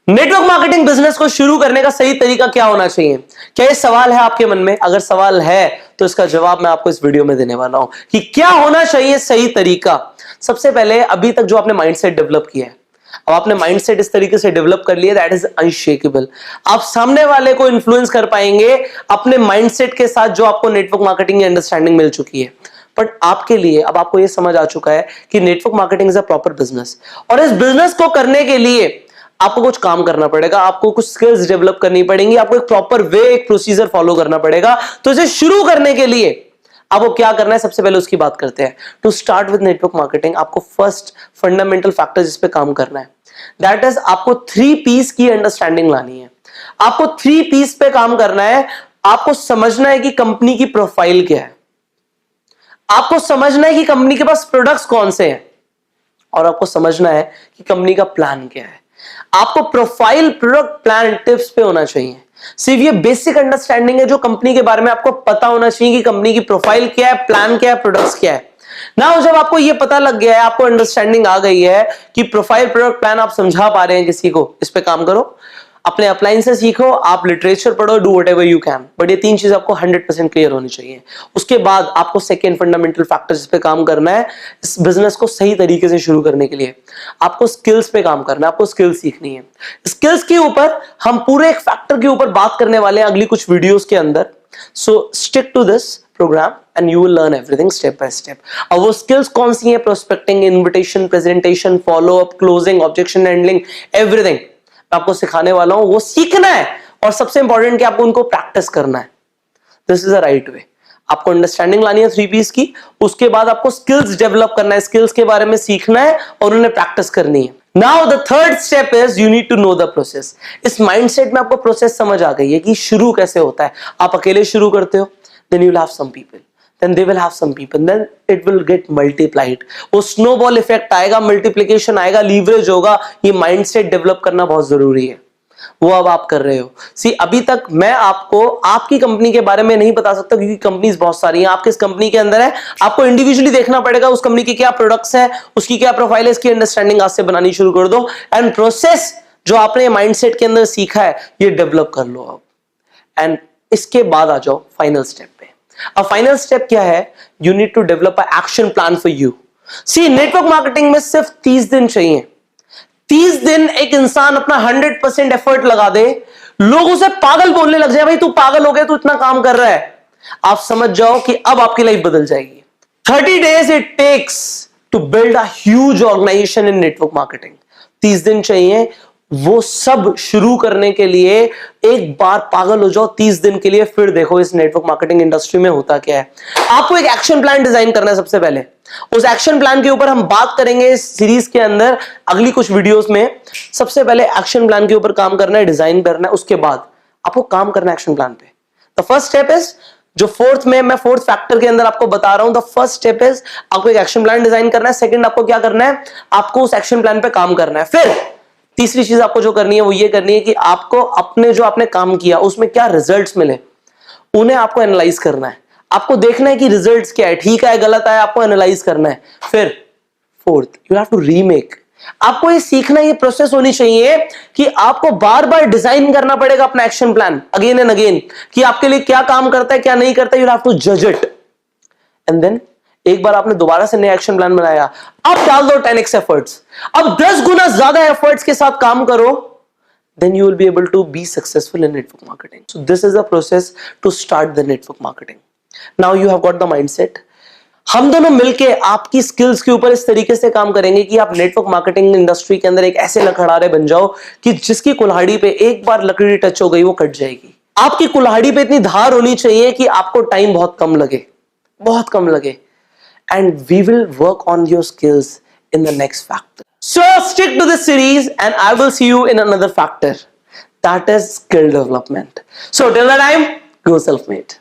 Network marketing business को शुरू करने का सही तरीका क्या होना चाहिए? क्या ये सवाल है आपके मन में? अगर सवाल है तो इसका जवाब मैं आपको इस वीडियो में देने वाला हूं कि क्या होना चाहिए सही तरीका। सबसे पहले अभी तक जो आपने माइंडसेट डेवलप किया है, अब आपने माइंडसेट इस तरीके से डेवलप कर लिया, दैट इज अनशेकेबल। आप सामने वाले को इन्फ्लुएंस कर पाएंगे अपने माइंडसेट के साथ जो आपको नेटवर्क मार्केटिंग की अंडरस्टैंडिंग मिल चुकी है। बट आपके लिए अब आपको यह समझ आ चुका है कि network marketing is a proper business, और इस बिजनेस को करने के लिए आपको कुछ काम करना पड़ेगा, आपको कुछ स्किल्स डेवलप करनी पड़ेंगी, आपको एक प्रॉपर वे, एक प्रोसीजर फॉलो करना पड़ेगा। तो इसे शुरू करने के लिए आपको क्या करना है, सबसे पहले उसकी बात करते हैं। To start with network marketing आपको फर्स्ट फंडामेंटल फैक्टर जिस पे काम करना है, दैट इज आपको 3 P's की अंडरस्टैंडिंग लानी है। आपको 3 P's पे काम करना है। आपको समझना है कि कंपनी की प्रोफाइल क्या है, आपको समझना है कि कंपनी के पास प्रोडक्ट्स कौन से हैं, और आपको समझना है कि कंपनी का प्लान क्या है। आपको प्रोफाइल, प्रोडक्ट, प्लान, टिप्स पे होना चाहिए। सिर्फ ये बेसिक अंडरस्टैंडिंग है जो कंपनी के बारे में आपको पता होना चाहिए कि कंपनी की प्रोफाइल क्या है, प्लान क्या है, प्रोडक्ट्स क्या है। ना जब आपको ये पता लग गया है, आपको अंडरस्टैंडिंग आ गई है कि प्रोफाइल, प्रोडक्ट, प्लान आप समझा पा रहे हैं किसी को, इस पे काम करो। अपने अपलाइन से सीखो, आप लिटरेचर पढ़ो, do what ever you can, but ये 3 चीज आपको 100% क्लियर होनी चाहिए। उसके बाद आपको सेकेंड फंडामेंटल फैक्टर जिस पे काम करना है इस बिजनेस को सही तरीके से शुरू करने के लिए, आपको स्किल्स पे काम करना है, आपको स्किल्स सीखनी है। स्किल्स के ऊपर हम पूरे एक फैक्टर के ऊपर बात करने वाले हैं अगली कुछ वीडियोस के अंदर। So stick to this programme and you will learn everything step by step. अब वो स्किल्स कौन सी हैं? Prospecting, invitation, presentation, follow up, closing, objection handling, everything आपको सिखाने वाला हूं। वो सीखना है और सबसे इंपॉर्टेंट कि आपको उनको प्रैक्टिस करना है। This is a right way. आपको अंडरस्टैंडिंग लानी है 3 P's की, उसके बाद आपको स्किल्स डेवलप करना है, स्किल्स के बारे में सीखना है और उन्हें प्रैक्टिस करनी है। Now the third step is you need to know the process. इस माइंडसेट में आपको प्रोसेस समझ आ गई है कि शुरू कैसे होता है। आप अकेले शुरू करते हो, then you will have some people, then they will have some people, then it will get multiplied। वो स्नोबॉल इफेक्ट आएगा, मल्टीप्लिकेशन आएगा, लीवरेज होगा। ये माइंडसेट डेवलप करना बहुत जरूरी है, वो अब आप कर रहे हो। सी अभी तक मैं आपको आपकी कंपनी के बारे में नहीं बता सकता क्योंकि कंपनीज बहुत सारी हैं। आप किस कंपनी के अंदर है आपको इंडिविजुअली देखना पड़ेगा, उस कंपनी की क्या प्रोडक्ट्स है, उसकी क्या प्रोफाइल है, इसकी अंडरस्टैंडिंग आज से बनानी शुरू कर दो। एंड प्रोसेस जो आपने माइंडसेट के अंदर सीखा है ये डेवलप कर लो अब। एंड इसके बाद आ जाओ फाइनल स्टेप पे। अब फाइनल स्टेप क्या है? You need to develop a action plan for you. See network marketing में सिर्फ 30 दिन चाहिए। 30 दिन एक इंसान अपना 100% एफर्ट लगा दे, लोग उसे पागल बोलने लग जाए, भाई तू पागल हो गया, तू इतना काम कर रहा है। आप समझ जाओ कि अब आपकी लाइफ बदल जाएगी। 30 days it takes to build a huge organisation in network marketing. 30 दिन चाहिए वो सब शुरू करने के लिए। एक बार पागल हो जाओ 30 दिन के लिए, फिर देखो इस नेटवर्क मार्केटिंग इंडस्ट्री में होता क्या है। आपको एक एक्शन प्लान डिजाइन करना है सबसे पहले। उस एक्शन प्लान के ऊपर हम बात करेंगे इस सीरीज के अंदर अगली कुछ वीडियोस में। सबसे पहले एक्शन प्लान के ऊपर काम करना है, डिजाइन करना है, उसके बाद आपको काम करना है एक्शन प्लान पे। द फर्स्ट स्टेप इज जो मैं फोर्थ फैक्टर के अंदर आपको बता रहा हूं, द फर्स्ट स्टेप इज आपको एक एक्शन प्लान डिजाइन करना है। सेकंड आपको क्या करना है? आपको उस एक्शन प्लान पे काम करना है। फिर तीसरी चीज आपको जो करनी है वो ये करनी है कि आपको अपने जो आपने काम किया उसमें क्या रिजल्ट्स मिले उन्हें आपको एनालाइज करना है। आपको देखना है कि रिजल्ट्स क्या है, ठीक है गलत है, आपको एनालाइज करना है। फिर fourth you have to remake. आपको ये सीखना, ये प्रोसेस होनी चाहिए कि आपको बार बार डिजाइन करना पड़ेगा अपना action plan again and again कि आपके लिए क्या काम करता है क्या नहीं करता। यू हैव टू जज इट एंड देन एक बार आपने दोबारा से नया एक्शन प्लान बनाया, अब डाल दो 10x एफर्ट्स। अब 10 गुना ज्यादा एफर्ट्स के साथ काम करो, then you will be able to be successful in network marketing. So this is the process to start the network marketing. Now you have got the mindset. हम दोनों मिलके आपकी स्किल्स के ऊपर इस तरीके से काम करेंगे कि आप नेटवर्क मार्केटिंग इंडस्ट्री के अंदर एक ऐसे लखड़ारे बन जाओ कि जिसकी कुल्हाड़ी पे एक बार लकड़ी टच हो गई वो कट जाएगी। आपकी कुल्हाड़ी पे इतनी धार होनी चाहिए कि आपको टाइम बहुत कम लगे, बहुत कम लगे। And we will work on your skills in the next factor. So stick to this series and I will see you in another factor. That is skill development. So till that time, go self-made.